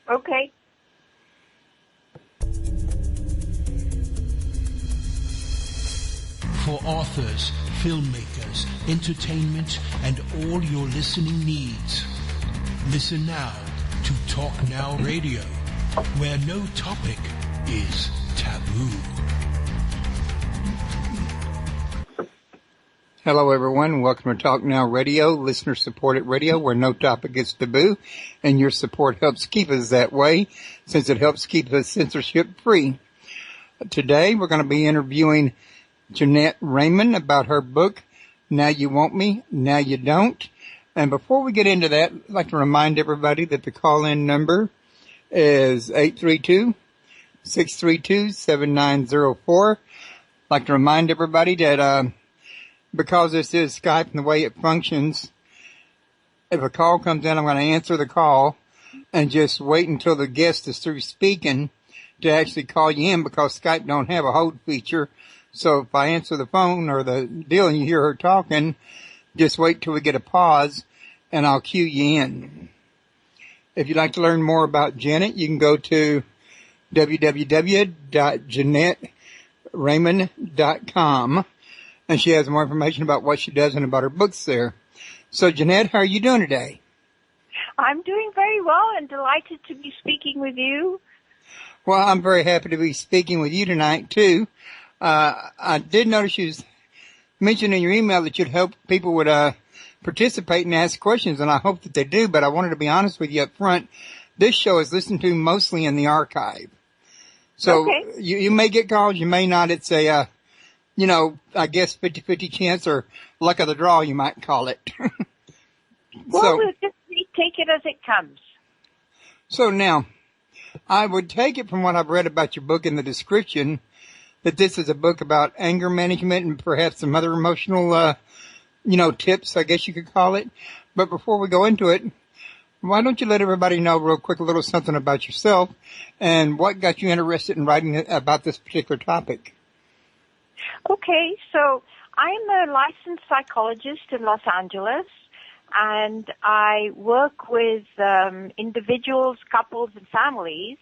Okay. For authors, filmmakers, entertainment, and all your listening needs. Listen now to Talk Now Radio, where no topic is taboo. Hello, everyone. Welcome to Talk Now Radio, listener-supported radio, where no topic is taboo, and your support helps keep us that way, since it helps keep us censorship-free. Today, we're going to be interviewing Jeanette Raymond about her book, Now You Want Me, Now You Don't. And before we get into that, I'd like to remind everybody that the call-in number is 832-632-7904. I'd like to remind everybody that because this is Skype and the way it functions, if a call comes in, I'm going to answer the call and just wait until the guest is through speaking to actually call you in, because Skype don't have a hold feature. So if I answer the phone or the deal and you hear her talking, just wait till we get a pause and I'll cue you in. If you'd like to learn more about Janet, you can go to www.JeanetteRaymond.com. And she has more information about what she does and about her books there. So, Jeanette, how are you doing today? I'm doing very well and delighted to be speaking with you. Well, I'm very happy to be speaking with you tonight, too. I did notice you mentioned in your email that you'd help people would participate and ask questions, and I hope that they do. But I wanted to be honest with you up front. This show is listened to mostly in the archive. So okay. You may get calls, you may not. It's a... I guess 50-50 chance or luck of the draw, you might call it. Well, we'll just take it as it comes. So now, I would take it from what I've read about your book in the description that this is a book about anger management and perhaps some other emotional, tips, I guess you could call it. But before we go into it, why don't you let everybody know real quick a little something about yourself and what got you interested in writing about this particular topic? Okay, so I'm a licensed psychologist in Los Angeles, and I work with individuals, couples, and families.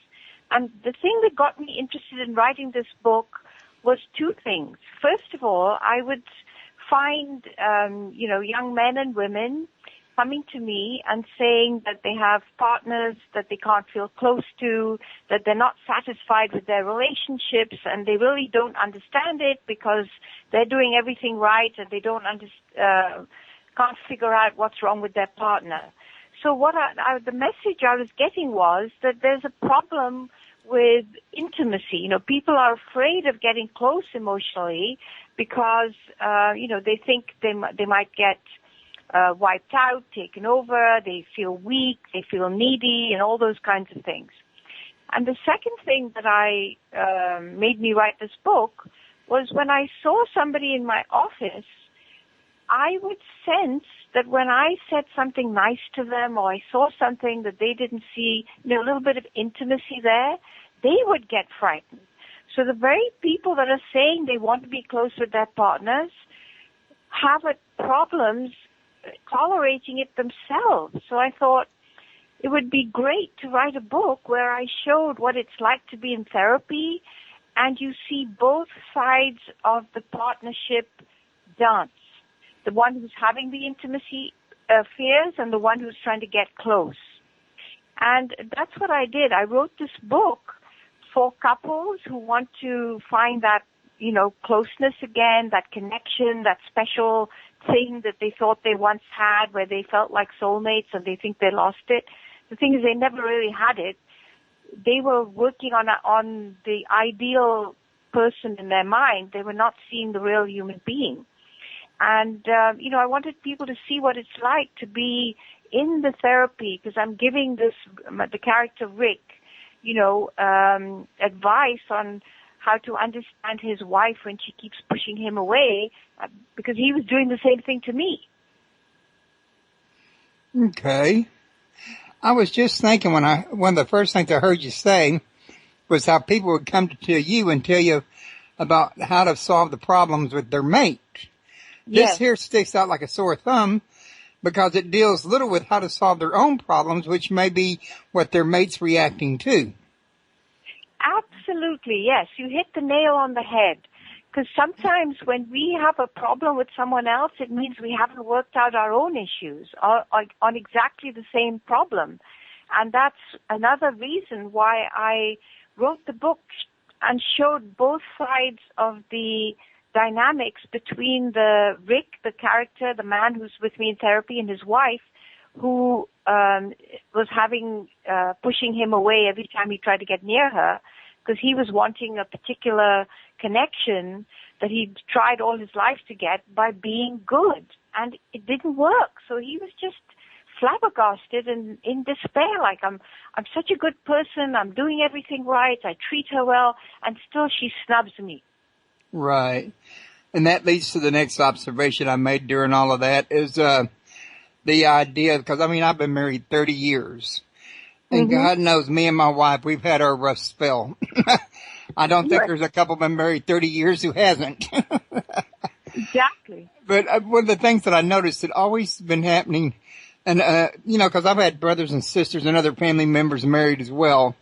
And the thing that got me interested in writing this book was two things. First of all, I would find, young men and women coming to me and saying that they have partners that they can't feel close to, that they're not satisfied with their relationships, and they really don't understand it because they're doing everything right and they don't can't figure out what's wrong with their partner. So the message I was getting was that there's a problem with intimacy. People are afraid of getting close emotionally because, they think they might get wiped out, taken over, they feel weak, they feel needy, and all those kinds of things. And the second thing that made me write this book was when I saw somebody in my office, I would sense that when I said something nice to them or I saw something that they didn't see, a little bit of intimacy there, they would get frightened. So the very people that are saying they want to be close with their partners have problems tolerating it themselves. So I thought it would be great to write a book where I showed what it's like to be in therapy and you see both sides of the partnership dance. The one who's having the intimacy fears and the one who's trying to get close. And that's what I did. I wrote this book for couples who want to find that, closeness again, that connection, that special thing that they thought they once had where they felt like soulmates and they think they lost it. The thing is they never really had it. They were working on the ideal person in their mind. They were not seeing the real human being. And, I wanted people to see what it's like to be in the therapy because I'm giving the character Rick, advice on how to understand his wife when she keeps pushing him away because he was doing the same thing to me. Okay. I was just thinking one of the first things I heard you say was how people would come to you and tell you about how to solve the problems with their mate. Yes. This here sticks out like a sore thumb because it deals little with how to solve their own problems, which may be what their mate's reacting to. Absolutely, yes. You hit the nail on the head. Because sometimes when we have a problem with someone else, it means we haven't worked out our own issues on exactly the same problem. And that's another reason why I wrote the book and showed both sides of the dynamics between Rick, the character, the man who's with me in therapy, and his wife, who was pushing him away every time he tried to get near her, because he was wanting a particular connection that he'd tried all his life to get by being good, and it didn't work. So he was just flabbergasted and in despair, like I'm such a good person, I'm doing everything right, I treat her well, and still she snubs me. Right. And that leads to the next observation I made during all of that is the idea, because I've been married 30 years. And God knows me and my wife, we've had our rough spell. I don't think there's a couple been married 30 years who hasn't. Exactly. But one of the things that I noticed had always been happening, and, because I've had brothers and sisters and other family members married as well.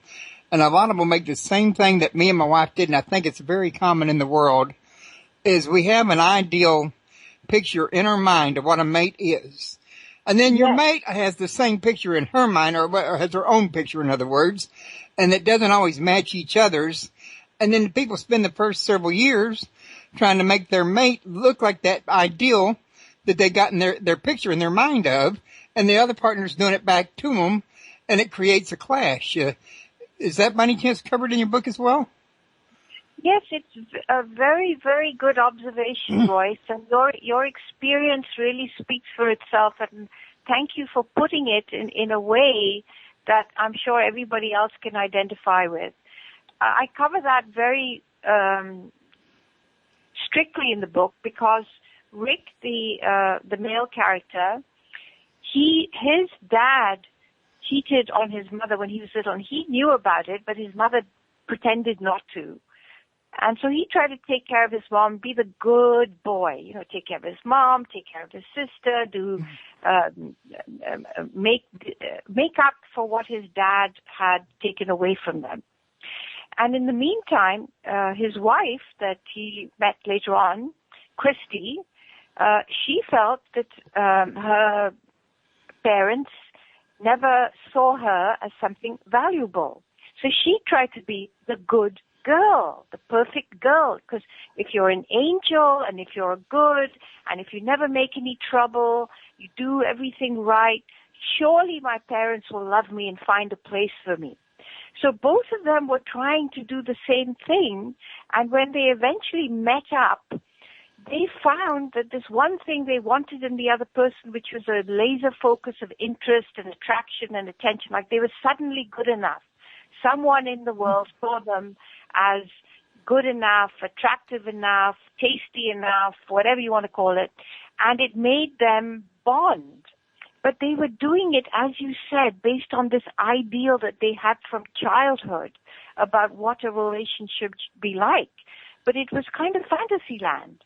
And a lot of them make the same thing that me and my wife did, and I think it's very common in the world, is we have an ideal picture in our mind of what a mate is. And then your mate has the same picture in her mind, or has her own picture, in other words, and it doesn't always match each other's. And then people spend the first several years trying to make their mate look like that ideal that they got in their picture in their mind of, and the other partner's doing it back to them, and it creates a clash. Is that by any chance covered in your book as well? Yes, it's a very, very good observation, Royce, and your experience really speaks for itself, and thank you for putting it in a way that I'm sure everybody else can identify with. I cover that very strictly in the book because Rick, the male character, his dad cheated on his mother when he was little, and he knew about it, but his mother pretended not to. And so he tried to take care of his mom, be the good boy, take care of his mom, take care of his sister, make up for what his dad had taken away from them. And in the meantime, his wife that he met later on, Christy, she felt that her parents never saw her as something valuable. So she tried to be the good girl, the perfect girl, because if you're an angel and if you're good and if you never make any trouble, you do everything right, surely my parents will love me and find a place for me. So both of them were trying to do the same thing, and when they eventually met up, they found that this one thing they wanted in the other person, which was a laser focus of interest and attraction and attention, like they were suddenly good enough. Someone in the world saw them as good enough, attractive enough, tasty enough, whatever you want to call it, and it made them bond. But they were doing it, as you said, based on this ideal that they had from childhood about what a relationship should be like. But it was kind of fantasy land.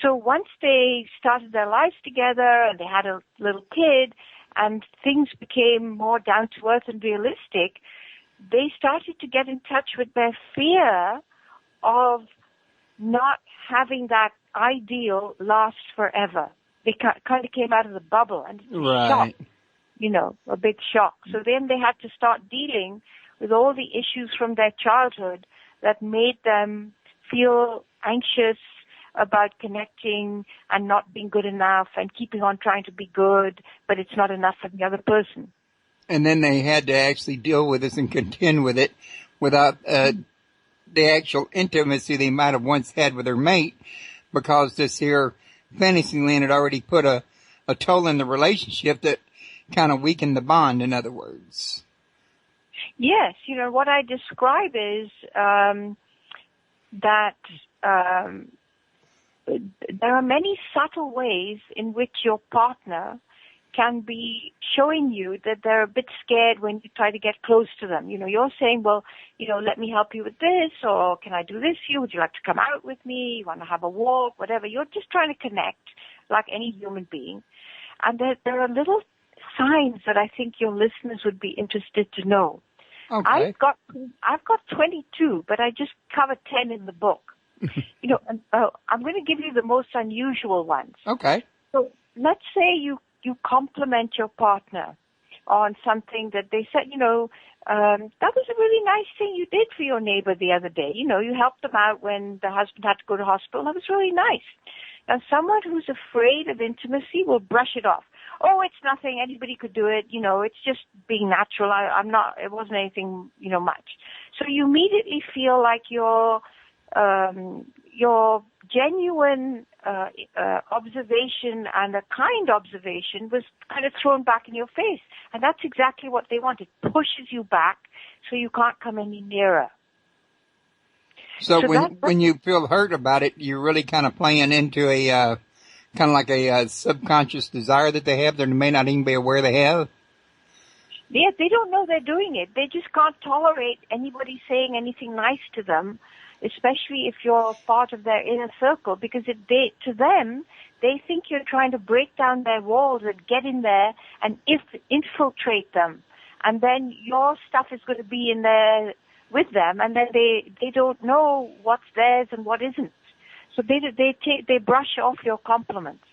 So once they started their lives together and they had a little kid and things became more down to earth and realistic, they started to get in touch with their fear of not having that ideal last forever. They kind of came out of the bubble, and it was a shock, a big shock. So then they had to start dealing with all the issues from their childhood that made them feel anxious about connecting and not being good enough and keeping on trying to be good, but it's not enough for the other person. And then they had to actually deal with this and contend with it without the actual intimacy they might have once had with their mate, because this here fantasy land had already put a toll in the relationship that kind of weakened the bond, in other words. Yes, what I describe is that there are many subtle ways in which your partner can be showing you that they're a bit scared when you try to get close to them. You're saying, well, let me help you with this, or can I do this for you? Would you like to come out with me? You want to have a walk? Whatever. You're just trying to connect like any human being. And there are little signs that I think your listeners would be interested to know. Okay. I've got 22, but I just covered 10 in the book. And, I'm going to give you the most unusual ones. Okay. So let's say you compliment your partner on something that they said, that was a really nice thing you did for your neighbor the other day. You helped them out when the husband had to go to hospital. That was really nice. Now, someone who's afraid of intimacy will brush it off. Oh, it's nothing. Anybody could do it. It's just being natural. It wasn't anything, much. So you immediately feel like your genuine observation and a kind observation was kind of thrown back in your face. And that's exactly what they want. It pushes you back so you can't come any nearer. So when you feel hurt about it, you're really kind of playing into a kind of like a subconscious desire that they have that they may not even be aware they have? Yeah, they don't know they're doing it. They just can't tolerate anybody saying anything nice to them, especially if you're part of their inner circle, because to them, they think you're trying to break down their walls and get in there and infiltrate them. And then your stuff is going to be in there with them, and then they don't know what's theirs and what isn't. So they brush off your compliments.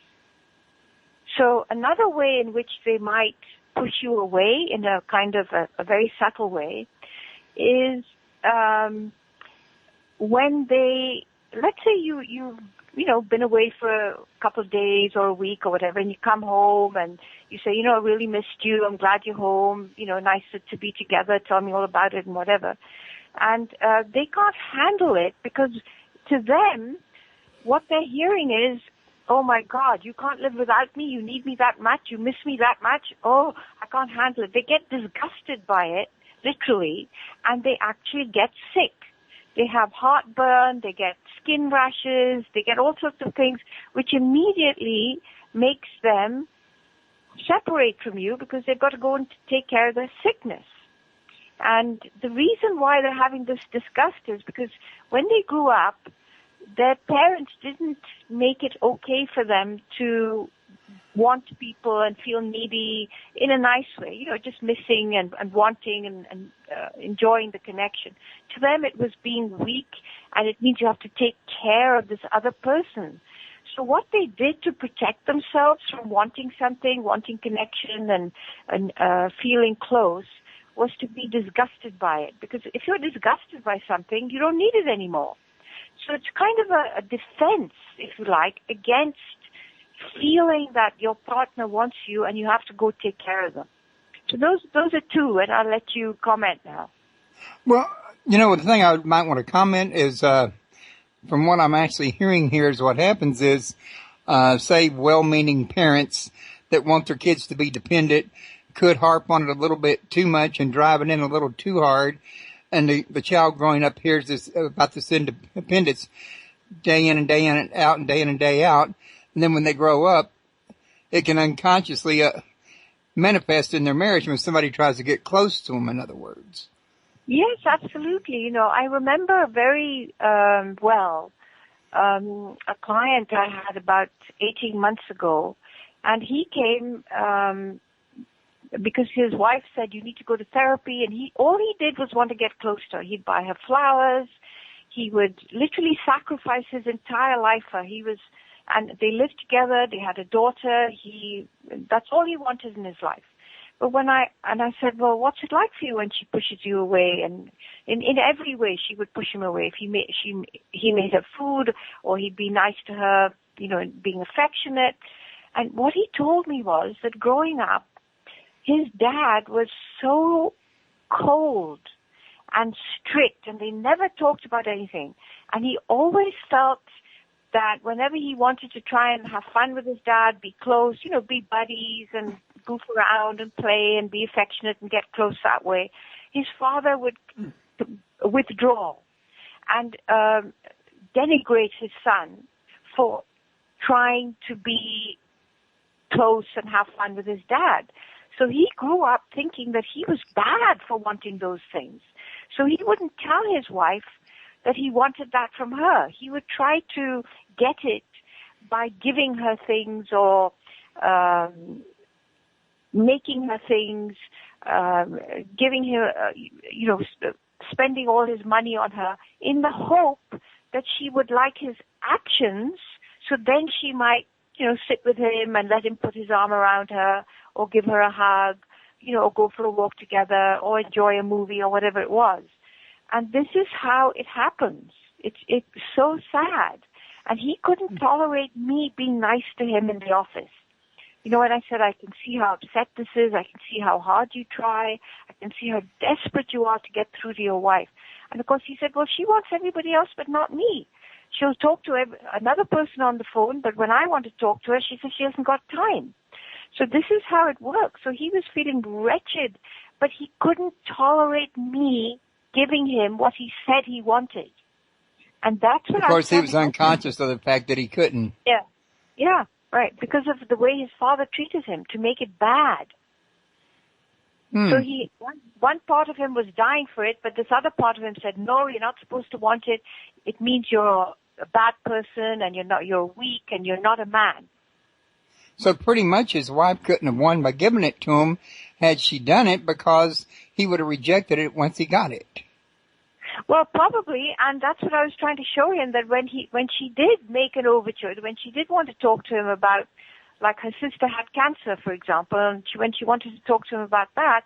So another way in which they might push you away in a kind of a very subtle way is when they, let's say you've been away for a couple of days or a week or whatever, and you come home and you say, I really missed you. I'm glad you're home. Nice to be together. Tell me all about it and whatever. And they can't handle it because to them, what they're hearing is, oh my God, you can't live without me. You need me that much. You miss me that much. Oh, I can't handle it. They get disgusted by it, literally, and they actually get sick. They have heartburn, they get skin rashes, they get all sorts of things, which immediately makes them separate from you because they've got to go and take care of their sickness. And the reason why they're having this disgust is because when they grew up, their parents didn't make it okay for them to want people and feel needy in a nice way, just missing and wanting and enjoying the connection. To them, it was being weak, and it means you have to take care of this other person. So what they did to protect themselves from wanting something, wanting connection and feeling close, was to be disgusted by it. Because if you're disgusted by something, you don't need it anymore. So it's kind of a defense, if you like, against feeling that your partner wants you and you have to go take care of them. So those are two, and I'll let you comment now. Well, the thing I might want to comment is, from what I'm actually hearing here is what happens is, say well-meaning parents that want their kids to be dependent could harp on it a little bit too much and drive it in a little too hard. And the child growing up hears this about this independence day in and day in and out and day in and day out. And then when they grow up, it can unconsciously manifest in their marriage when somebody tries to get close to them, in other words. Yes, absolutely. I remember very well a client I had about 18 months ago, and he came because his wife said, you need to go to therapy, and all he did was want to get close to her. He'd buy her flowers. He would literally sacrifice his entire life for her. And they lived together. They had a daughter. That's all he wanted in his life. But I said, well, what's it like for you when she pushes you away? And in every way, she would push him away. If he made her food, or he'd be nice to her, being affectionate. And what he told me was that growing up, his dad was so cold and strict, and they never talked about anything. And he always felt that whenever he wanted to try and have fun with his dad, be close, be buddies and goof around and play and be affectionate and get close that way, his father would withdraw and denigrate his son for trying to be close and have fun with his dad. So he grew up thinking that he was bad for wanting those things. So he wouldn't tell his wife that he wanted that from her. He would try to get it by giving her things or making her things, giving her, spending all his money on her in the hope that she would like his actions, so then she might, sit with him and let him put his arm around her or give her a hug, or go for a walk together or enjoy a movie or whatever it was. And this is how it happens. It's so sad. And he couldn't tolerate me being nice to him in the office. And I said, I can see how upset this is. I can see how hard you try. I can see how desperate you are to get through to your wife. And of course he said, well, she wants everybody else but not me. She'll talk to another person on the phone, but when I want to talk to her, she says she hasn't got time. So this is how it works. So he was feeling wretched, but he couldn't tolerate me giving him what he said he wanted. And that's what Of course, he was unconscious of the fact that he couldn't. Yeah, right. Because of the way his father treated him, to make it bad. So one part of him was dying for it, but this other part of him said, no, you're not supposed to want it. It means you're a bad person and you're weak and you're not a man. So pretty much his wife couldn't have won by giving it to him had she done it, because he would have rejected it once he got it. Well, probably, and that's what I was trying to show him, that when she did make an overture, when she did want to talk to him about, like her sister had cancer, for example, and when she wanted to talk to him about that,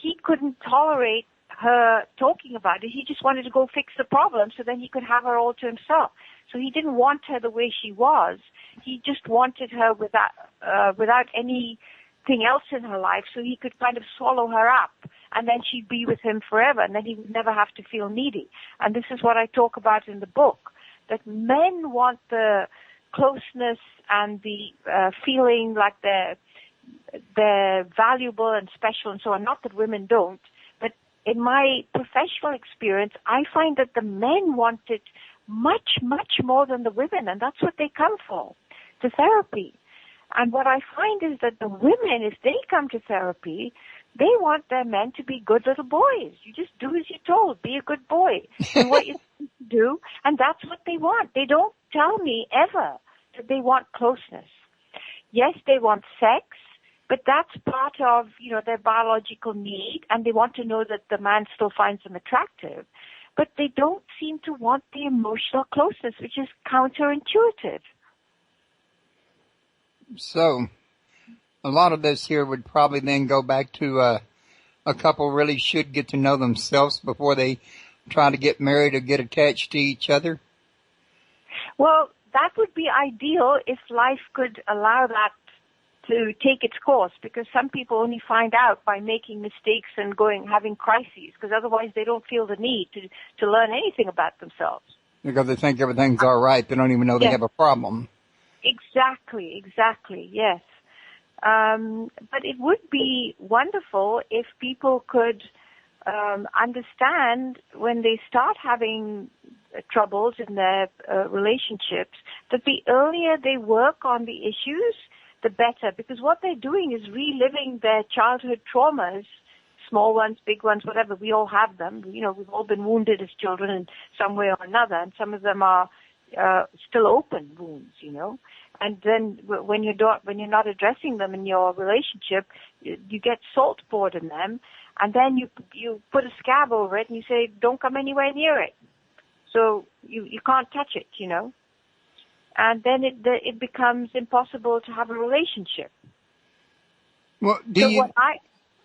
he couldn't tolerate her talking about it. He just wanted to go fix the problem so then he could have her all to himself. So he didn't want her the way she was. He just wanted her without anything else in her life, so he could kind of swallow her up, and then she'd be with him forever, and then he would never have to feel needy. And this is what I talk about in the book, that men want the closeness and the feeling like they're valuable and special and so on. Not that women don't, but in my professional experience, I find that the men want it much, much more than the women, and that's what they come for, to therapy. And what I find is that the women, if they come to therapy, they want their men to be good little boys. You just do as you're told. Be a good boy. Do what you're supposed to do, and that's what they want. They don't tell me ever that they want closeness. Yes, they want sex, but that's part of, their biological need, and they want to know that the man still finds them attractive. But they don't seem to want the emotional closeness, which is counterintuitive. So, a lot of this here would probably then go back to a couple really should get to know themselves before they try to get married or get attached to each other. Well, that would be ideal if life could allow that to take its course, because some people only find out by making mistakes and having crises, because otherwise they don't feel the need to learn anything about themselves. Because they think everything's all right. They don't even know they have a problem. Exactly, yes. But it would be wonderful if people could understand when they start having troubles in their relationships, that the earlier they work on the issues, the better. Because what they're doing is reliving their childhood traumas, small ones, big ones, whatever. We all have them. We've all been wounded as children in some way or another, and some of them are still open wounds, And then when you're not addressing them in your relationship, you get salt poured in them, and then you put a scab over it and you say, don't come anywhere near it. So you can't touch it, And then it becomes impossible to have a relationship. Well,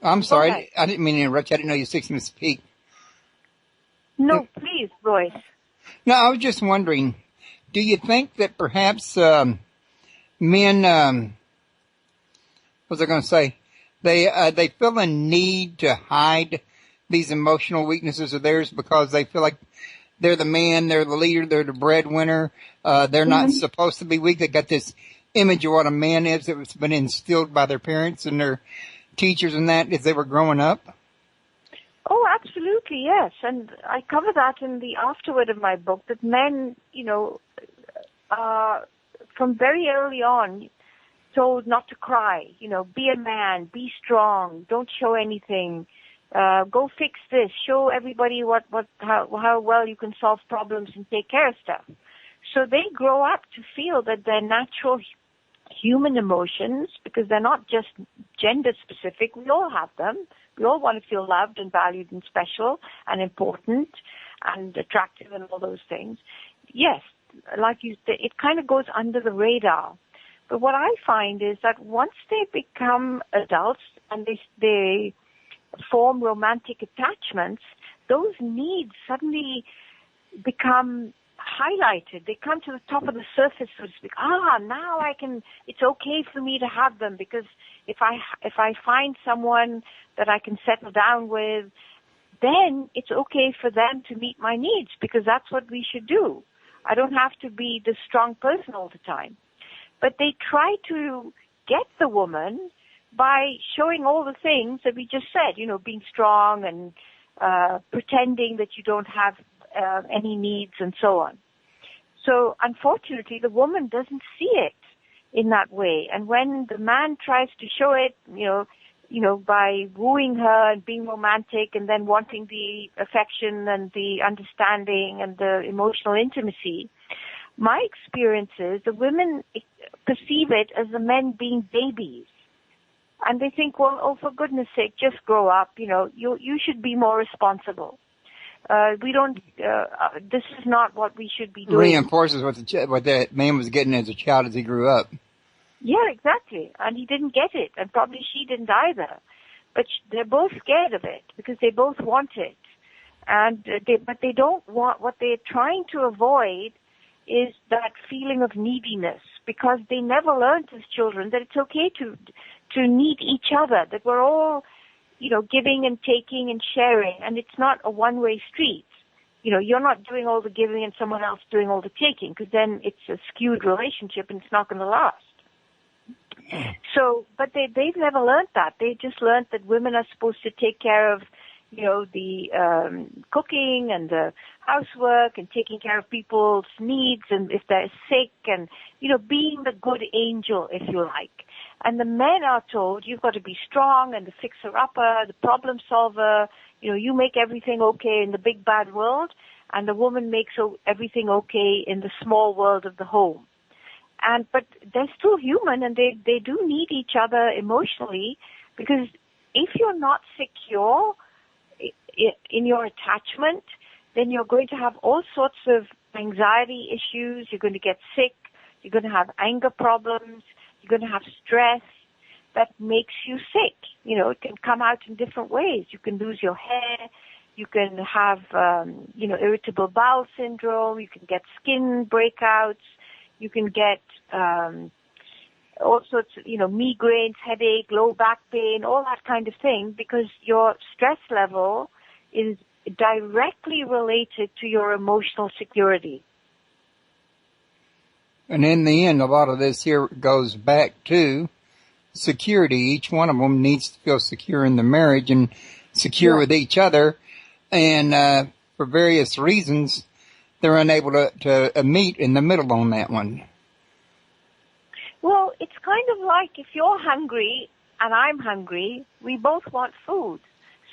I'm sorry, I didn't mean to interrupt you. I didn't know you were 6 minutes to speak. No, please, Royce. No, I was just wondering, do you think that perhaps men, what was I going to say? They feel a need to hide these emotional weaknesses of theirs because they feel like they're the man, they're the leader, they're the breadwinner. They're not supposed to be weak. They got this image of what a man is that's been instilled by their parents and their teachers and that as they were growing up. Oh, absolutely, yes. And I cover that in the afterword of my book, that men, from very early on, told not to cry, be a man, be strong, don't show anything, go fix this, show everybody how well you can solve problems and take care of stuff. So they grow up to feel that their natural human emotions, because they're not just gender specific. We all have them. We all want to feel loved and valued and special and important and attractive and all those things. Yes, like you said, it kind of goes under the radar. But what I find is that once they become adults and they form romantic attachments, those needs suddenly become highlighted. They come to the top of the surface, so to speak. Now it's okay for me to have them, because if I find someone that I can settle down with, then it's okay for them to meet my needs, because that's what we should do. I don't have to be the strong person all the time. But they try to get the woman by showing all the things that we just said, being strong and pretending that you don't have any needs and so on. So unfortunately, the woman doesn't see it in that way. And when the man tries to show it, by wooing her and being romantic and then wanting the affection and the understanding and the emotional intimacy, my experience is the women perceive it as the men being babies. And they think, well, for goodness sake, just grow up. You should be more responsible. This is not what we should be doing. Reinforces what that man was getting as a child as he grew up. Yeah, exactly. And he didn't get it, and probably she didn't either. But they're both scared of it because they both want it. But they don't want, what they're trying to avoid is that feeling of neediness, because they never learned as children that it's okay to need each other, that we're all, giving and taking and sharing, and it's not a one-way street. You're not doing all the giving and someone else doing all the taking, because then it's a skewed relationship and it's not going to last. So, but they've never learned that. They just learned that women are supposed to take care of, the cooking and the housework and taking care of people's needs, and if they're sick, and, being the good angel, if you like. And the men are told you've got to be strong and the fixer-upper, the problem solver, you make everything okay in the big bad world, and the woman makes everything okay in the small world of the home. But they're still human, and they do need each other emotionally, because if you're not secure in your attachment, then you're going to have all sorts of anxiety issues. You're going to get sick. You're going to have anger problems. You're going to have stress that makes you sick. It can come out in different ways. You can lose your hair. You can have, irritable bowel syndrome. You can get skin breakouts. You can get all sorts of, migraines, headache, low back pain, all that kind of thing, because your stress level is directly related to your emotional security. And in the end, a lot of this here goes back to security. Each one of them needs to feel secure in the marriage and secure with each other. And for various reasons, they're unable to meet in the middle on that one. Well, it's kind of like if you're hungry and I'm hungry, we both want food.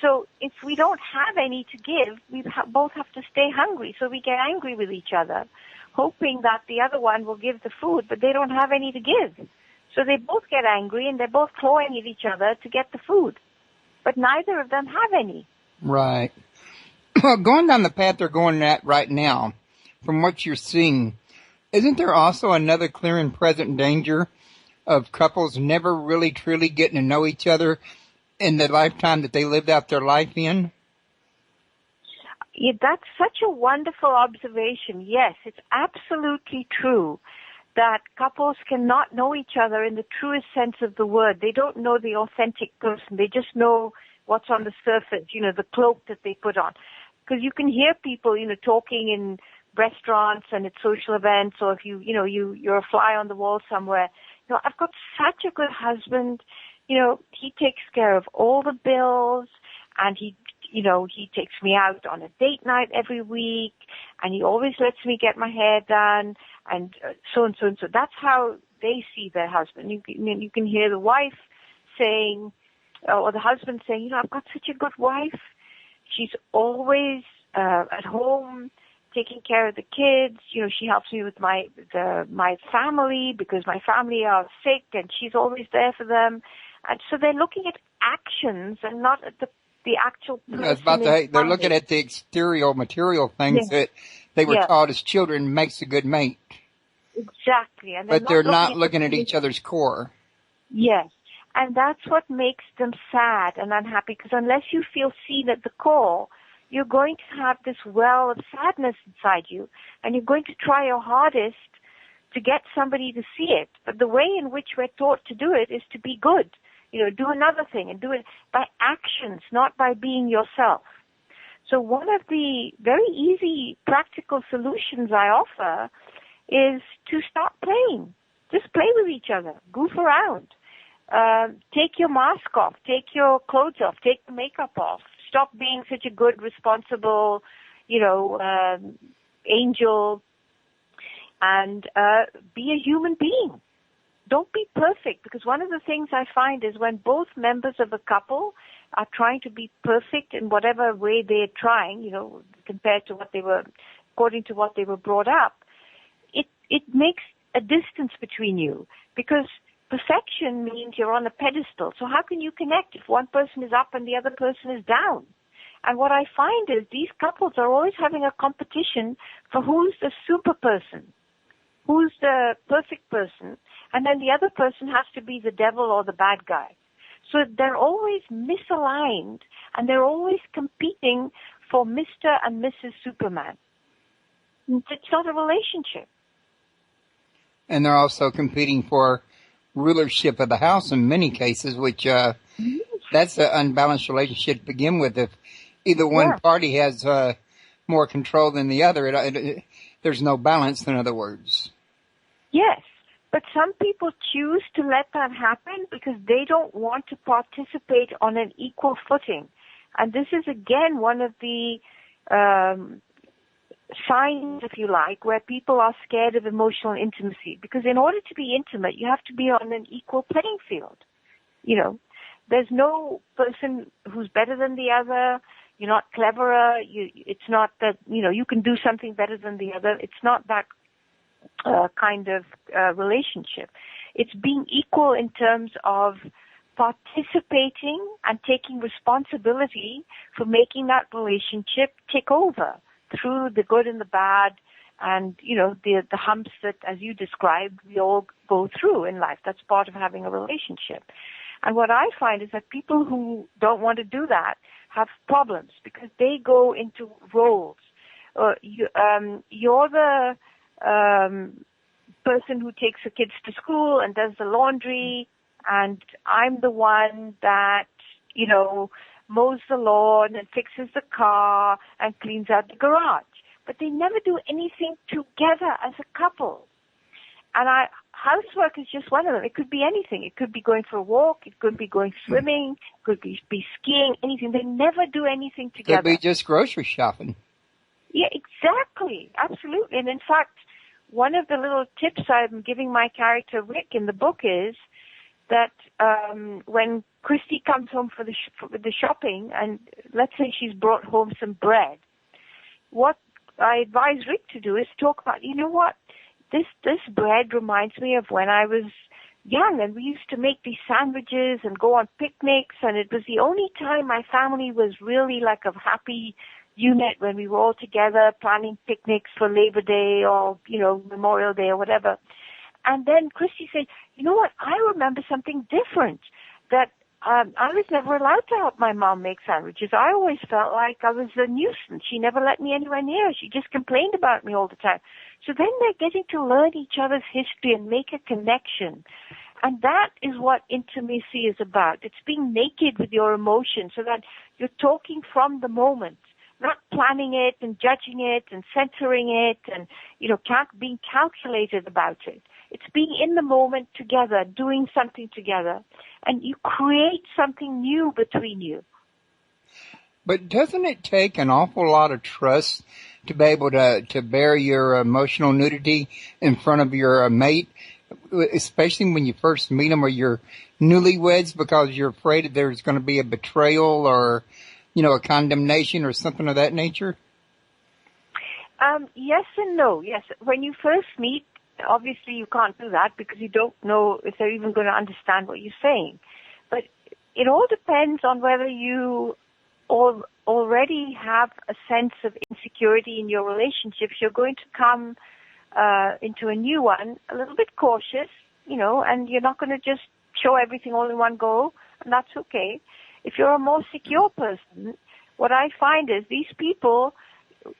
So if we don't have any to give, we both have to stay hungry. So we get angry with each other, hoping that the other one will give the food, but they don't have any to give. So they both get angry, and they're both clawing at each other to get the food. But neither of them have any. Right. Well, going down the path they're going at right now, from what you're seeing, isn't there also another clear and present danger of couples never really truly getting to know each other in the lifetime that they lived out their life in? Yeah, that's such a wonderful observation. Yes, it's absolutely true that couples cannot know each other in the truest sense of the word. They don't know the authentic person. They just know what's on the surface, the cloak that they put on. Because you can hear people, talking in restaurants and at social events, or if you're a fly on the wall somewhere. I've got such a good husband. He takes care of all the bills, and he takes me out on a date night every week, and he always lets me get my hair done, and so and so and so. That's how they see their husband. You can hear the wife saying, or the husband saying, I've got such a good wife. She's always at home, taking care of the kids. She helps me with my family because my family are sick, and she's always there for them. And so they're looking at actions and not at the actual person. I was about to say, they're looking at the exterior material things that they were taught as children makes a good mate. Exactly. And but they're not looking at each other's core. Yes. And that's what makes them sad and unhappy, because unless you feel seen at the core, you're going to have this well of sadness inside you, and you're going to try your hardest to get somebody to see it. But the way in which we're taught to do it is to be good. Do another thing, and do it by actions, not by being yourself. So one of the very easy practical solutions I offer is to stop playing. Just play with each other. Goof around. Take your mask off. Take your clothes off. Take the makeup off. Stop being such a good, responsible, angel, and be a human being. Don't be perfect, because one of the things I find is when both members of a couple are trying to be perfect in whatever way they're trying, compared to according to what they were brought up, it makes a distance between you, because perfection means you're on a pedestal. So how can you connect if one person is up and the other person is down? And what I find is these couples are always having a competition for who's the super person, who's the perfect person, and then the other person has to be the devil or the bad guy. So they're always misaligned, and they're always competing for Mr. and Mrs. Superman. It's not a relationship. And they're also competing for rulership of the house in many cases, which that's an unbalanced relationship to begin with. If either one party has more control than the other, there's no balance, in other words. Yes, but some people choose to let that happen because they don't want to participate on an equal footing. And this is, again, one of the signs, if you like, where people are scared of emotional intimacy. Because in order to be intimate, you have to be on an equal playing field. There's no person who's better than the other. You're not cleverer. It's not that, you can do something better than the other. It's not that kind of relationship. It's being equal in terms of participating and taking responsibility for making that relationship tick over through the good and the bad and, the humps that, as you described, we all go through in life. That's part of having a relationship. And what I find is that people who don't want to do that have problems because they go into roles. You're the person who takes the kids to school and does the laundry, and I'm the one that, mows the lawn and fixes the car and cleans out the garage. But they never do anything together as a couple. And housework is just one of them. It could be anything. It could be going for a walk. It could be going swimming. It could be skiing, anything. They never do anything together. It could be just grocery shopping. Yeah, exactly. Absolutely. And in fact, one of the little tips I'm giving my character Rick in the book is that when Christy comes home for the shopping, and let's say she's brought home some bread, what I advise Rick to do is talk about, this bread reminds me of when I was young, and we used to make these sandwiches and go on picnics, and it was the only time my family was really like a happy unit when we were all together planning picnics for Labor Day or, Memorial Day or whatever. And then Christy said, I remember something different, that I was never allowed to help my mom make sandwiches. I always felt like I was a nuisance. She never let me anywhere near her. She just complained about me all the time. So then they're getting to learn each other's history and make a connection. And that is what intimacy is about. It's being naked with your emotions so that you're talking from the moment, not planning it and judging it and censoring it and, being calculated about it. It's being in the moment together, doing something together, and you create something new between you. But doesn't it take an awful lot of trust to be able to bear your emotional nudity in front of your mate, especially when you first meet them or you're newlyweds, because you're afraid that there's going to be a betrayal or, a condemnation or something of that nature? Yes and no. Yes, when you first meet, obviously you can't do that because you don't know if they're even going to understand what you're saying. But it all depends on whether you already have a sense of insecurity in your relationships. You're going to come into a new one a little bit cautious, and you're not going to just show everything all in one go, and that's okay. If you're a more secure person, what I find is these people,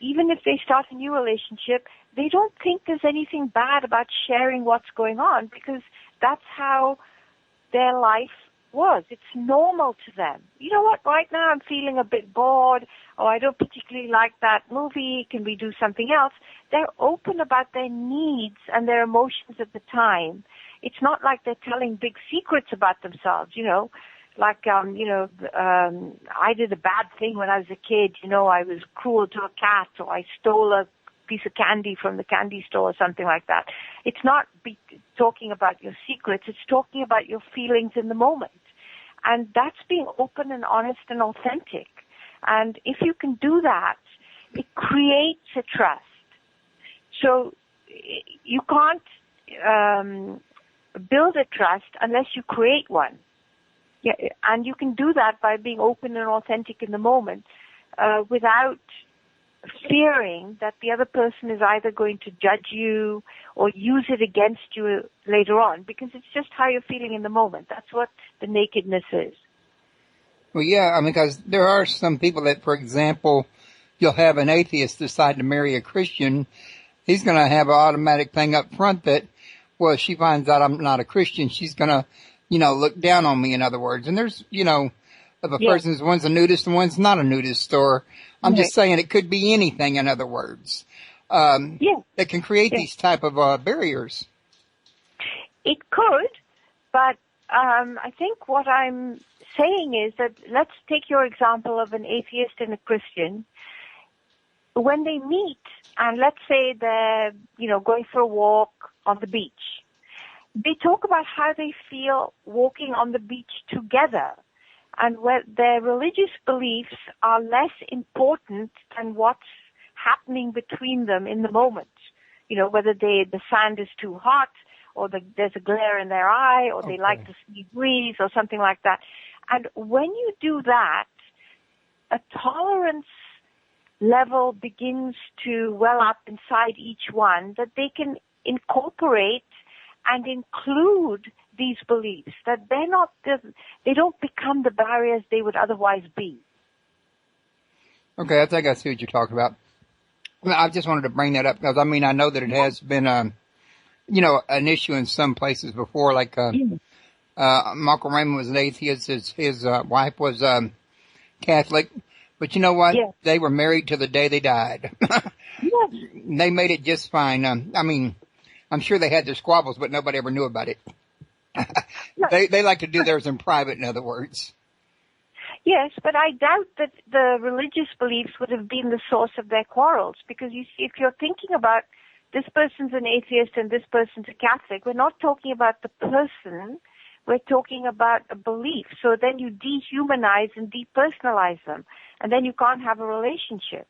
even if they start a new relationship, they don't think there's anything bad about sharing what's going on because that's how their life was. It's normal to them. You know what, right now I'm feeling a bit bored, or I don't particularly like that movie, can we do something else? They're open about their needs and their emotions at the time. It's not like they're telling big secrets about themselves, like, I did a bad thing when I was a kid, I was cruel to a cat, or I stole a piece of candy from the candy store or something like that. It's not talking about your secrets, it's talking about your feelings in the moment. And that's being open and honest and authentic. And if you can do that, it creates a trust. So you can't build a trust unless you create one. Yeah, and you can do that by being open and authentic in the moment without fearing that the other person is either going to judge you or use it against you later on, because it's just how you're feeling in the moment. That's what the nakedness is. Well, yeah, because there are some people that, for example, you'll have an atheist decide to marry a Christian. He's going to have an automatic thing up front that, well, if she finds out I'm not a Christian, she's going to, look down on me, in other words. And there's, if a person's one's a nudist and one's not a nudist, or I'm just saying it could be anything, in other words, that can create these type of barriers. It could, but I think what I'm saying is that let's take your example of an atheist and a Christian. When they meet, and let's say they're, going for a walk on the beach, they talk about how they feel walking on the beach together, and where their religious beliefs are less important than what's happening between them in the moment. Whether the sand is too hot, or there's a glare in their eye, or they like the sea breeze, or something like that. And when you do that, a tolerance level begins to well up inside each one that they can incorporate and include these beliefs, that they don't become the barriers they would otherwise be. Okay, I think I see what you're talking about. I just wanted to bring that up because, I know that it has been, an issue in some places before, like, Michael Raymond was an atheist, his wife was, Catholic, but you know what? Yeah. They were married till the day they died. Yes. They made it just fine. I'm sure they had their squabbles, but nobody ever knew about it. They like to do theirs in private, in other words. Yes, but I doubt that the religious beliefs would have been the source of their quarrels, because you see, if you're thinking about this person's an atheist and this person's a Catholic, we're not talking about the person, we're talking about a belief. So then you dehumanize and depersonalize them, and then you can't have a relationship.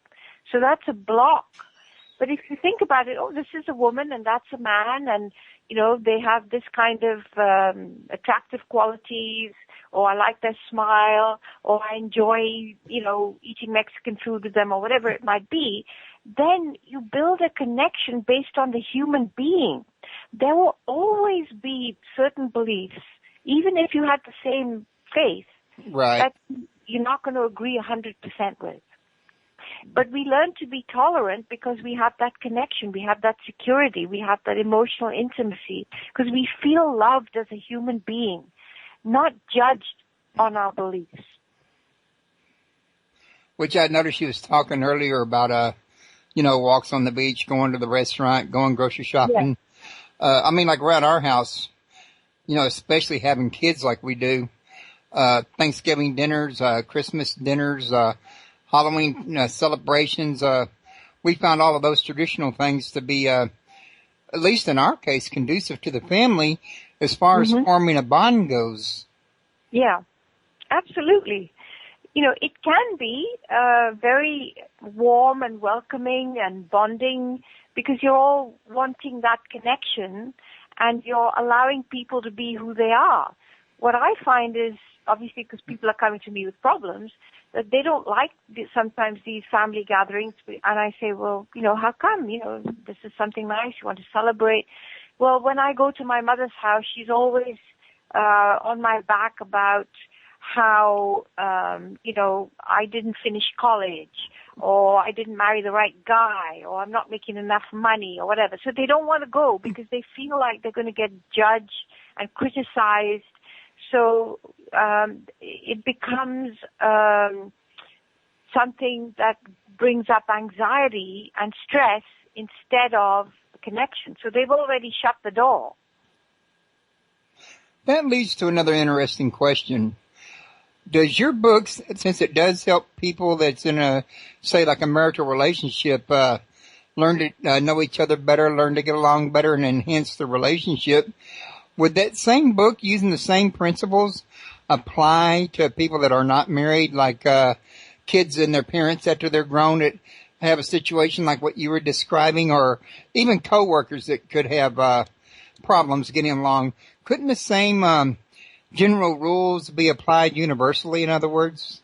So that's a block. But if you think about it, this is a woman and that's a man, and, they have this kind of attractive qualities, or I like their smile, or I enjoy, eating Mexican food with them, or whatever it might be, then you build a connection based on the human being. There will always be certain beliefs, even if you had the same faith, right, that you're not going to agree 100% with. But we learn to be tolerant because we have that connection, we have that security, we have that emotional intimacy, because we feel loved as a human being, not judged on our beliefs. Which I noticed you was talking earlier about, walks on the beach, going to the restaurant, going grocery shopping. Yeah. Like around our house, especially having kids like we do, Thanksgiving dinners, Christmas dinners, Halloween celebrations, we found all of those traditional things to be, at least in our case, conducive to the family as far as forming a bond goes. Yeah, absolutely. it can be very warm and welcoming and bonding because you're all wanting that connection and you're allowing people to be who they are. What I find is, obviously because people are coming to me with problems, that they don't like sometimes these family gatherings. And I say, well, how come? This is something nice. You want to celebrate. Well, when I go to my mother's house, she's always on my back about how, I didn't finish college, or I didn't marry the right guy, or I'm not making enough money, or whatever. So they don't want to go because they feel like they're going to get judged and criticized. So it becomes something that brings up anxiety and stress instead of connection. So they've already shut the door. That leads to another interesting question. Does your book, since it does help people that's in a, say, like a marital relationship, learn to know each other better, learn to get along better, and enhance the relationship, would that same book, using the same principles, apply to people that are not married, like kids and their parents after they're grown that have a situation like what you were describing, or even coworkers that could have problems getting along? Couldn't the same general rules be applied universally, in other words?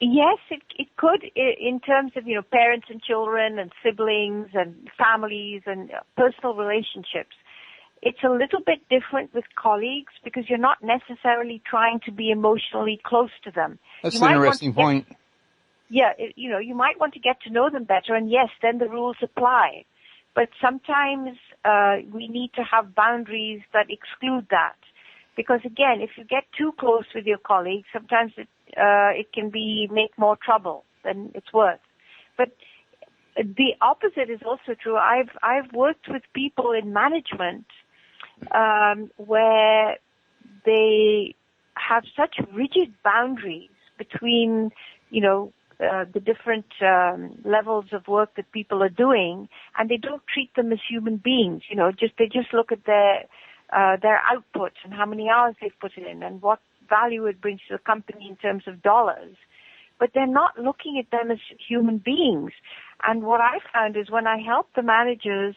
Yes, it could, in terms of, parents and children and siblings and families and personal relationships. It's a little bit different with colleagues because you're not necessarily trying to be emotionally close to them. That's an interesting point. Yeah, you might want to get to know them better, and yes, then the rules apply. But sometimes we need to have boundaries that exclude that. Because again, if you get too close with your colleagues, sometimes it can make more trouble than it's worth. But the opposite is also true. I've worked with people in management where they have such rigid boundaries between, the different levels of work that people are doing, and they don't treat them as human beings. They just look at their output and how many hours they've put in and what value it brings to the company in terms of dollars. But they're not looking at them as human beings. And what I found is when I help the managers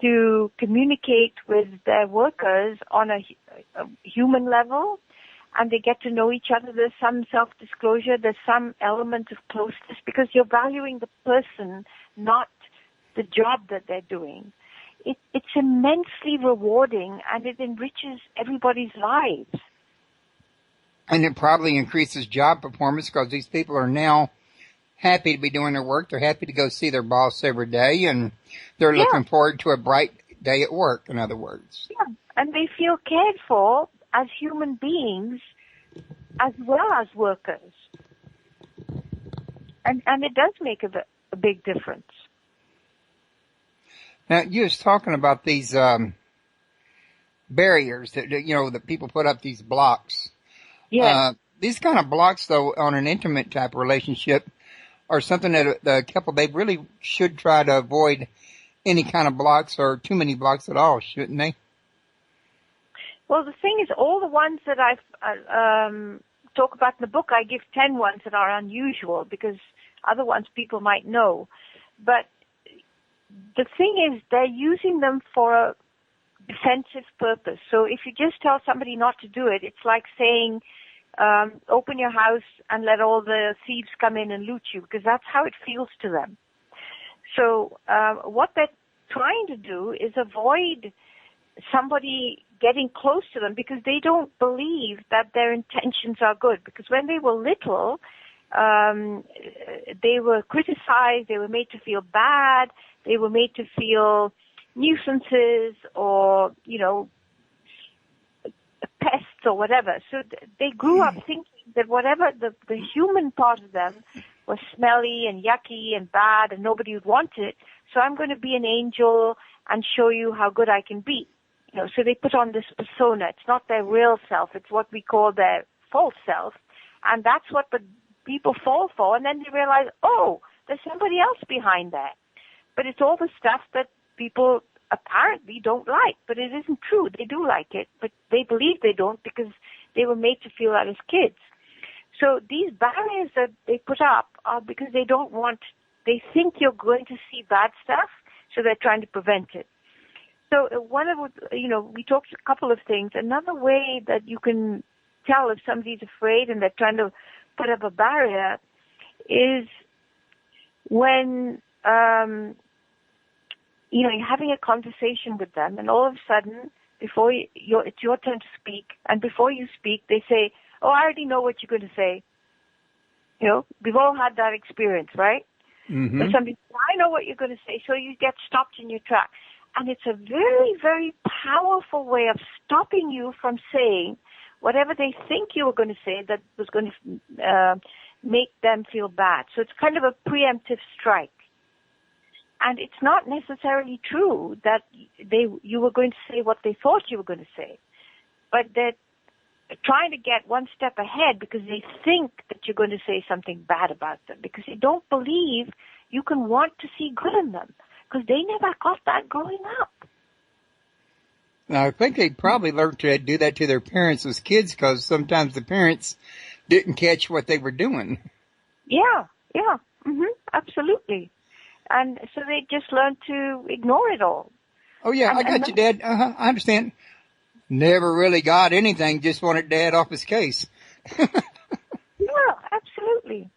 to communicate with their workers on a human level, and they get to know each other, there's some self-disclosure, there's some element of closeness, because you're valuing the person, not the job that they're doing. It's immensely rewarding, and it enriches everybody's lives. And it probably increases job performance because these people are now happy to be doing their work. They're happy to go see their boss every day, and they're looking forward to a bright day at work, in other words. Yeah, and they feel cared for as human beings as well as workers. And it does make a big difference. Now, you was talking about these barriers that, that people put up, these blocks. Yeah. These kind of blocks, though, on an intimate type relationship are something that the couple, they really should try to avoid any kind of blocks or too many blocks at all, shouldn't they? Well, the thing is, all the ones that I've talk about in the book, I give 10 ones that are unusual because other ones people might know. But the thing is, they're using them for a defensive purpose. So if you just tell somebody not to do it, it's like saying, open your house and let all the thieves come in and loot you, because that's how it feels to them. So what they're trying to do is avoid somebody getting close to them because they don't believe that their intentions are good. Because when they were little, they were criticized, they were made to feel bad, they were made to feel nuisances or, pests or whatever. So they grew up thinking that whatever the human part of them was smelly and yucky and bad and nobody would want it. So I'm going to be an angel and show you how good I can be. So they put on this persona. It's not their real self. It's what we call their false self. And that's what the people fall for. And then they realize, oh, there's somebody else behind that. But it's all the stuff that people apparently don't like. But it isn't true. They do like it. But they believe they don't because they were made to feel that as kids. So these barriers that they put up are because they think you're going to see bad stuff, so they're trying to prevent it. So we talked a couple of things. Another way that you can tell if somebody's afraid and they're trying to put up a barrier is when, you're having a conversation with them, and all of a sudden, it's your turn to speak, and before you speak, they say, "Oh, I already know what you're going to say." We've all had that experience, right? Mm-hmm. But somebody says, "I know what you're going to say," so you get stopped in your tracks. And it's a very, very powerful way of stopping you from saying whatever they think you were going to say that was going to make them feel bad. So it's kind of a preemptive strike. And it's not necessarily true that you were going to say what they thought you were going to say. But they're trying to get one step ahead because they think that you're going to say something bad about them, because they don't believe you can want to see good in them, because they never got that growing up. Now, I think they probably learned to do that to their parents as kids, because sometimes the parents didn't catch what they were doing. Yeah, absolutely. And so they just learned to ignore it all. Oh, yeah, I got you, Dad. I understand. Never really got anything, just wanted Dad off his case. Yeah, absolutely.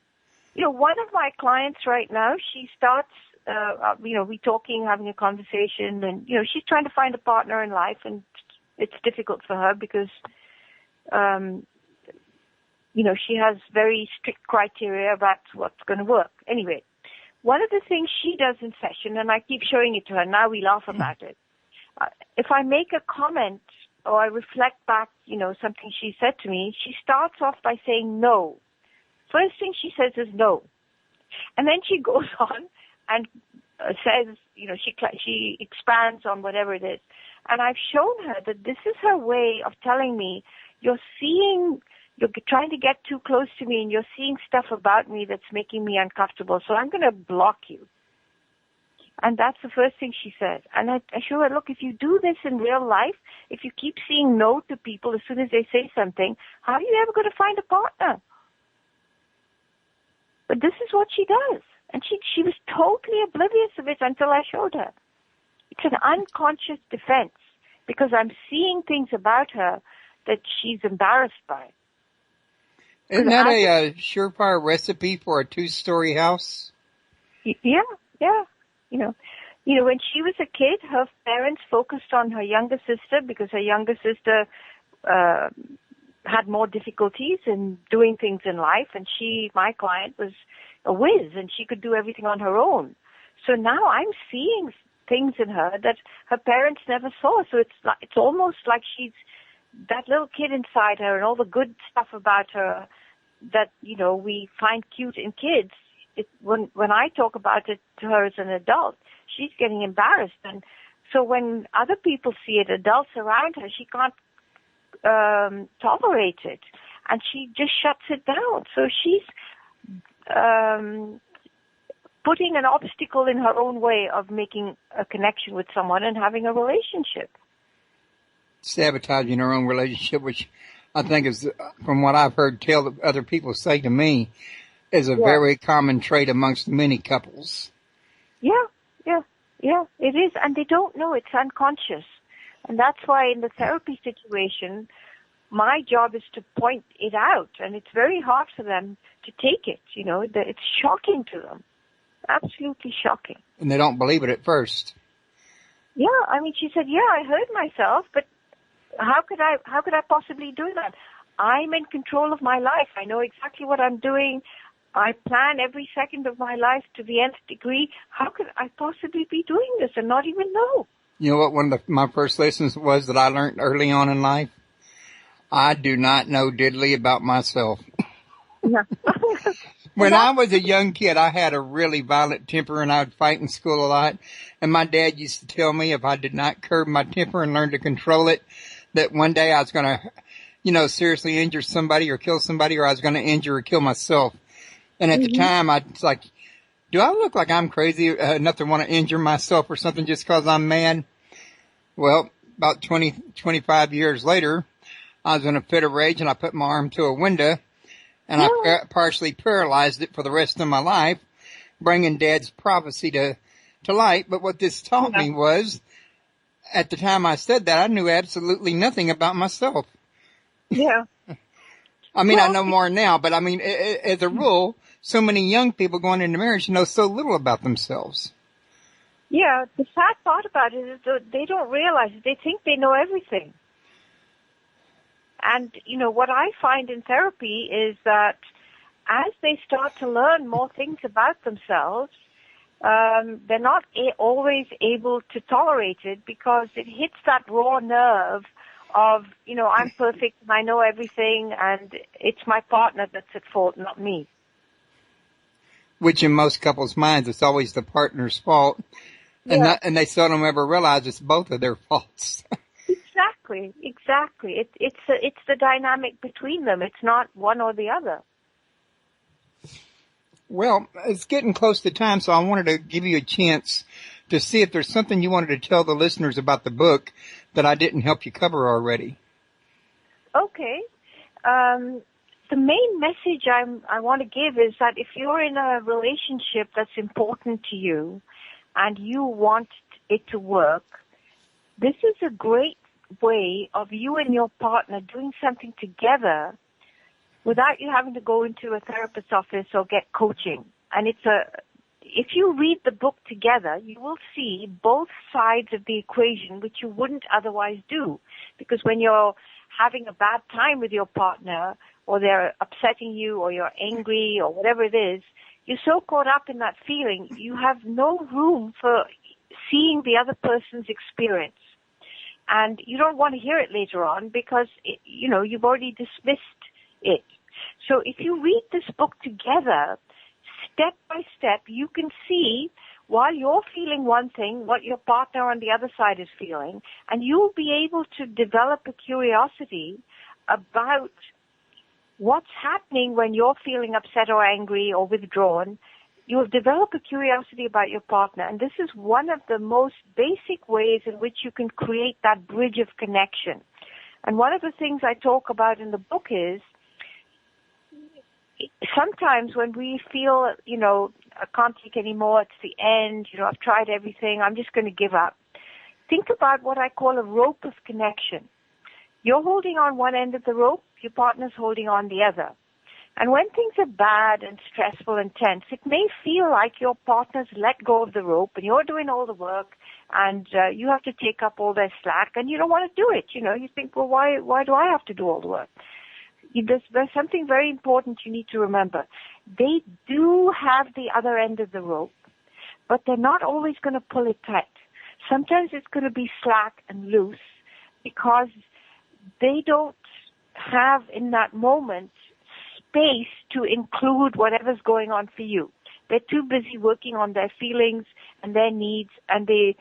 One of my clients right now, she starts, we talking, having a conversation, and, she's trying to find a partner in life, and it's difficult for her because, she has very strict criteria about what's going to work. Anyway, one of the things she does in session, and I keep showing it to her, now we laugh about it. If I make a comment or I reflect back, something she said to me, she starts off by saying no. First thing she says is no. And then she goes on and says, she expands on whatever it is. And I've shown her that this is her way of telling me, you're trying to get too close to me and you're seeing stuff about me that's making me uncomfortable, so I'm going to block you. And that's the first thing she said. And I show her, look, if you do this in real life, if you keep saying no to people as soon as they say something, how are you ever going to find a partner? But this is what she does. And she was totally oblivious of it until I showed her. It's an unconscious defense because I'm seeing things about her that she's embarrassed by. Isn't that a surefire recipe for a 2-story house? Yeah. When she was a kid, her parents focused on her younger sister because her younger sister had more difficulties in doing things in life, and my client, was a whiz, and she could do everything on her own. So now I'm seeing things in her that her parents never saw. So it's almost like she's that little kid inside her, and all the good stuff about her that we find cute in kids. When I talk about it to her as an adult, she's getting embarrassed, and so when other people see it, adults around her, she can't tolerate it, and she just shuts it down. So she's putting an obstacle in her own way of making a connection with someone and having a relationship. Sabotaging her own relationship, which I think is, from what I've heard other people say to me, is a very common trait amongst many couples. Yeah, it is. And they don't know, it's unconscious. And that's why in the therapy situation, my job is to point it out. And it's very hard for them to take it, it's shocking to them. Absolutely shocking. And they don't believe it at first. Yeah, she said, I heard myself, but how could I possibly do that? I'm in control of my life. I know exactly what I'm doing. I plan every second of my life to the nth degree. How could I possibly be doing this and not even know? You know what one of my first lessons was that I learned early on in life? I do not know diddly about myself. Yeah. When I was a young kid, I had a really violent temper, and I would fight in school a lot. And my dad used to tell me if I did not curb my temper and learn to control it, that one day I was going to, seriously injure somebody or kill somebody, or I was going to injure or kill myself. And at the time, I was like, do I look like I'm crazy enough to want to injure myself or something just because I'm mad? Well, about 25 years later, I was in a fit of rage and I put my arm to a window and I partially paralyzed it for the rest of my life, bringing Dad's prophecy to light. But what this taught me was, at the time I said that, I knew absolutely nothing about myself. Yeah. I mean, I know more now, but I mean, as a rule, so many young people going into marriage know so little about themselves. Yeah, the sad part about it is that they don't realize it. They think they know everything. And, you know, what I find in therapy is that as they start to learn more things about themselves, they're not always able to tolerate it because it hits that raw nerve of, you know, I'm perfect and I know everything and it's my partner that's at fault, not me. Which in most couples' minds, it's always the partner's fault. Yeah. And they seldom ever realize it's both of their faults. Exactly. It's the dynamic between them. It's not one or the other. Well, it's getting close to time, so I wanted to give you a chance to see if there's something you wanted to tell the listeners about the book that I didn't help you cover already. Okay. The main message I want to give is that if you're in a relationship that's important to you and you want it to work, this is a great way of you and your partner doing something together without you having to go into a therapist's office or get coaching. And if you read the book together, you will see both sides of the equation, which you wouldn't otherwise do. Because when you're having a bad time with your partner, or they're upsetting you, or you're angry, or whatever it is, you're so caught up in that feeling, you have no room for seeing the other person's experience. And you don't want to hear it later on because, you've already dismissed it. So if you read this book together, step by step, you can see while you're feeling one thing, what your partner on the other side is feeling, and you'll be able to develop a curiosity about what's happening when you're feeling upset or angry or withdrawn. You'll develop a curiosity about your partner, and this is one of the most basic ways in which you can create that bridge of connection. And one of the things I talk about in the book is sometimes when we feel, I can't take anymore, it's the end, I've tried everything, I'm just going to give up. Think about what I call a rope of connection. You're holding on one end of the rope, your partner's holding on the other. And when things are bad and stressful and tense, it may feel like your partner's let go of the rope and you're doing all the work and you have to take up all their slack and you don't want to do it. You think, well, why do I have to do all the work? There's something very important you need to remember. They do have the other end of the rope, but they're not always going to pull it tight. Sometimes it's going to be slack and loose because they don't have in that moment space to include whatever's going on for you. They're too busy working on their feelings and their needs, and they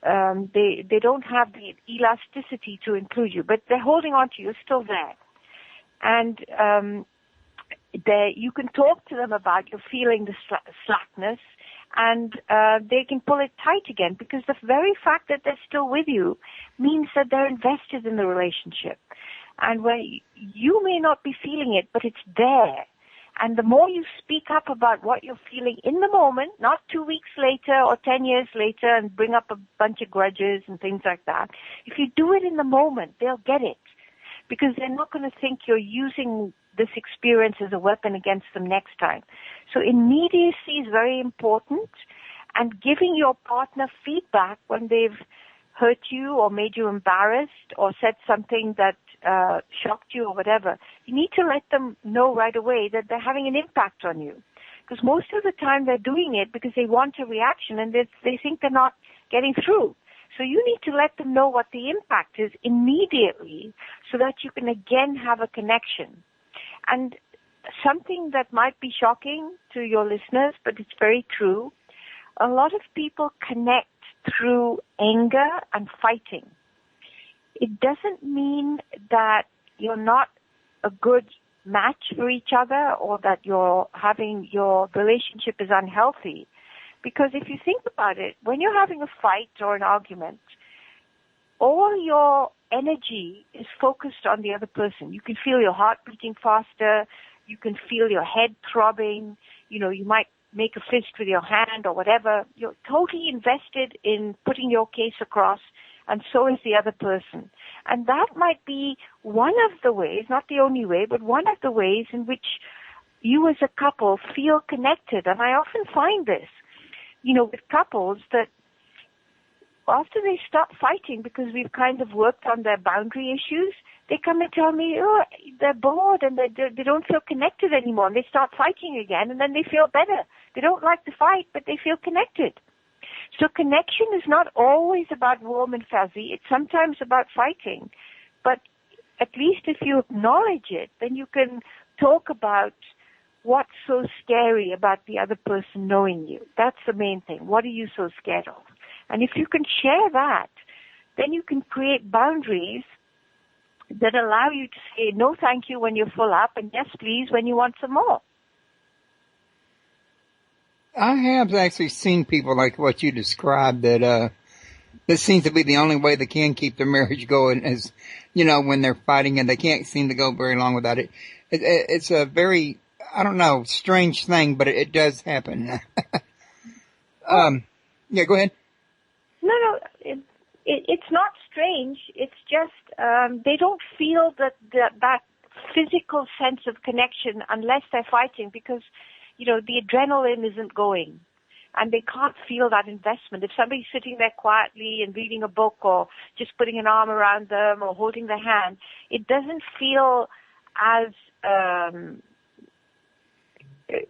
don't have the elasticity to include you, but they're holding on to you, still there. And you can talk to them about your feeling the slackness, and they can pull it tight again, because the very fact that they're still with you means that they're invested in the relationship. And when you may not be feeling it, but it's there. And the more you speak up about what you're feeling in the moment, not 2 weeks later or 10 years later and bring up a bunch of grudges and things like that, if you do it in the moment, they'll get it. Because they're not going to think you're using this experience as a weapon against them next time. So immediacy is very important, and giving your partner feedback when they've hurt you or made you embarrassed or said something that shocked you or whatever, you need to let them know right away that they're having an impact on you. Because most of the time they're doing it because they want a reaction and they think they're not getting through. So you need to let them know what the impact is immediately so that you can again have a connection. And something that might be shocking to your listeners, but it's very true, a lot of people connect through anger and fighting. It doesn't mean that you're not a good match for each other or that your relationship is unhealthy. Because if you think about it, when you're having a fight or an argument, all your energy is focused on the other person. You can feel your heart beating faster. You can feel your head throbbing. You might make a fist with your hand or whatever. You're totally invested in putting your case across, and so is the other person. And that might be one of the ways, not the only way, but one of the ways in which you as a couple feel connected. And I often find this, with couples, that after they stop fighting because we've kind of worked on their boundary issues, they come and tell me, they're bored and they don't feel connected anymore. And they start fighting again, and then they feel better. They don't like to fight, but they feel connected. So connection is not always about warm and fuzzy. It's sometimes about fighting. But at least if you acknowledge it, then you can talk about what's so scary about the other person knowing you. That's the main thing. What are you so scared of? And if you can share that, then you can create boundaries that allow you to say no thank you when you're full up and yes please when you want some more. I have actually seen people like what you described that this seems to be the only way they can keep their marriage going is, when they're fighting and they can't seem to go very long without it. It's a very, I don't know, strange thing, but it does happen. Yeah, go ahead. No, it's not strange. It's just they don't feel that physical sense of connection unless they're fighting because, the adrenaline isn't going. And they can't feel that investment. If somebody's sitting there quietly and reading a book or just putting an arm around them or holding their hand, it doesn't feel as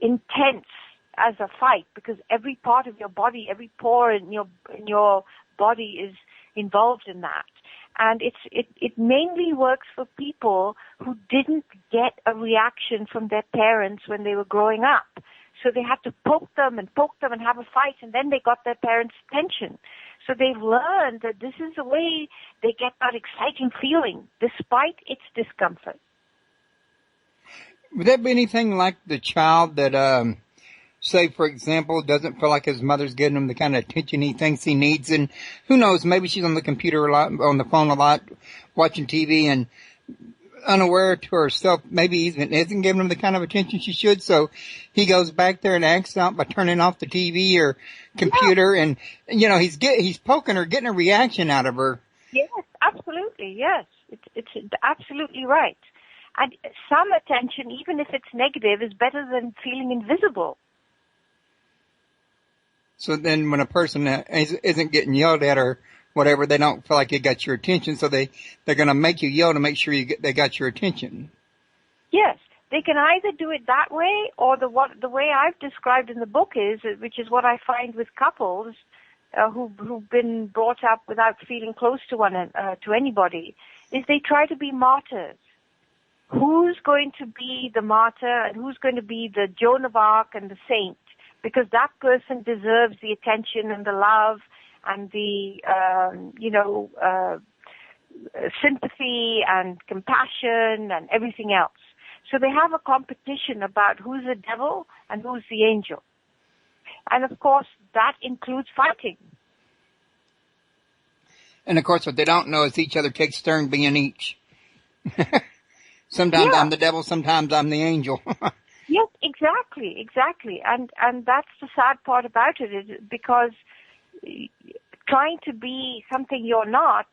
intense as a fight because every part of your body, every pore in your body is involved in that. And it mainly works for people who didn't get a reaction from their parents when they were growing up. So they had to poke them and have a fight, and then they got their parents' attention. So they've learned that this is the way they get that exciting feeling, despite its discomfort. Would that be anything like the child that, say, for example, doesn't feel like his mother's giving him the kind of attention he thinks he needs? And who knows, maybe she's on the computer a lot, on the phone a lot, watching TV and unaware to herself, maybe even isn't giving him the kind of attention she should. So he goes back there and acts out by turning off the TV or computer. Yeah. And, he's poking her, getting a reaction out of her. Yes, absolutely. Yes. It's absolutely right. And some attention, even if it's negative, is better than feeling invisible. So then when a person isn't getting yelled at or whatever, they don't feel like they got your attention, so they're going to make you yell to make sure they got your attention. Yes. They can either do it that way or the way I've described in the book which is what I find with couples who've been brought up without feeling close to anybody, is they try to be martyrs. Who's going to be the martyr and who's going to be the Joan of Arc and the saint? Because that person deserves the attention and the love and the, sympathy and compassion and everything else. So they have a competition about who's the devil and who's the angel. And of course, that includes fighting. And of course, what they don't know is each other takes turns being each. Sometimes I'm the devil, sometimes I'm the angel. Yes, exactly. And that's the sad part about it, is because trying to be something you're not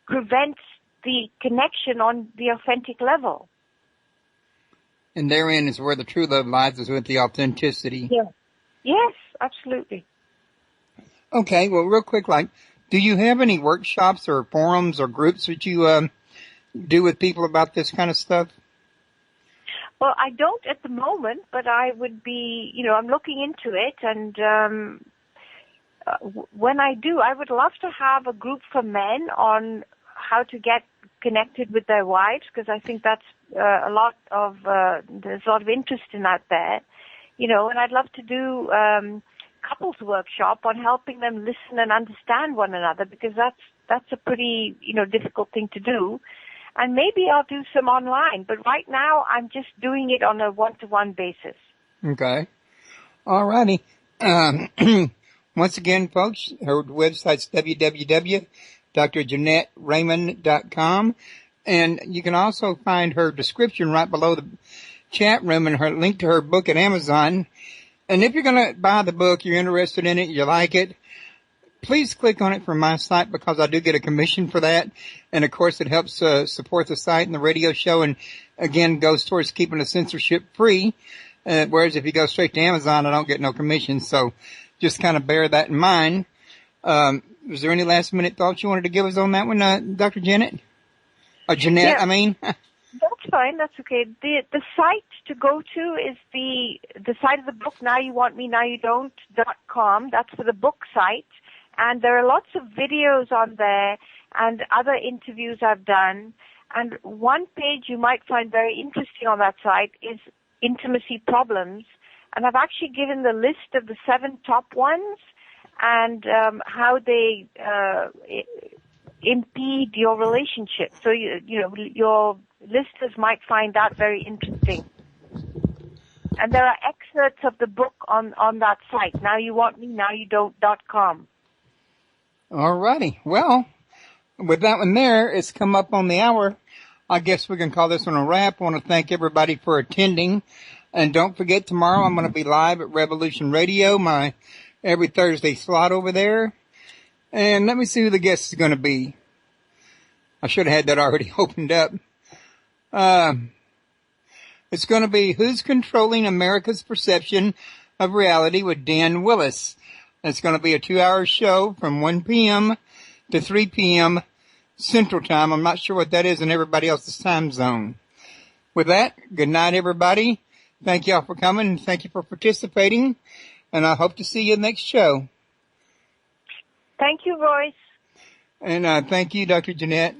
prevents the connection on the authentic level. And therein is where the true love lies, is with the authenticity. Yeah. Yes, absolutely. Okay, well, real quick, do you have any workshops or forums or groups that you do with people about this kind of stuff? Well, I don't at the moment, but I would be, I'm looking into it, and when I do, I would love to have a group for men on how to get connected with their wives, because I think that's there's a lot of interest in that there, and I'd love to do couples workshop on helping them listen and understand one another, because that's a pretty, difficult thing to do. And maybe I'll do some online, but right now I'm just doing it on a one-to-one basis. Okay. All righty. Once again, folks, her website's www.jeanetteray, drjeanettraymond.com. And you can also find her description right below the chat room and her link to her book at Amazon. And if you're going to buy the book, you're interested in it, you like it, please click on it from my site because I do get a commission for that. And of course it helps support the site and the radio show, and again goes towards keeping the censorship free. Whereas if you go straight to Amazon, I don't get no commission. So just kind of bear that in mind. Was there any last minute thoughts you wanted to give us on that one, Dr. Janet? Or Jeanette, yeah. I mean. That's fine. That's okay. The site to go to is the site of the book, NowYouWantMeNowYouDon't.com. That's for the book site. And there are lots of videos on there and other interviews I've done. And one page you might find very interesting on that site is intimacy problems. And I've actually given the list of the 7 top ones and how they impede your relationship. So, your listeners might find that very interesting. And there are excerpts of the book on that site, NowYouWantMeNowYouDon't.com. All righty. Well, with that one there, it's come up on the hour. I guess we can call this one a wrap. I want to thank everybody for attending. And don't forget, tomorrow I'm going to be live at Revolution Radio, my every Thursday slot over there. And let me see who the guest is going to be. I should have had that already opened up. It's going to be Who's Controlling America's Perception of Reality with Dan Willis. It's going to be a 2-hour show from 1 p.m. to 3 p.m. Central Time. I'm not sure what that is in everybody else's time zone. With that, good night, everybody. Thank you all for coming. Thank you for participating. And I hope to see you next show. Thank you, Royce. And thank you, Dr. Jeanette.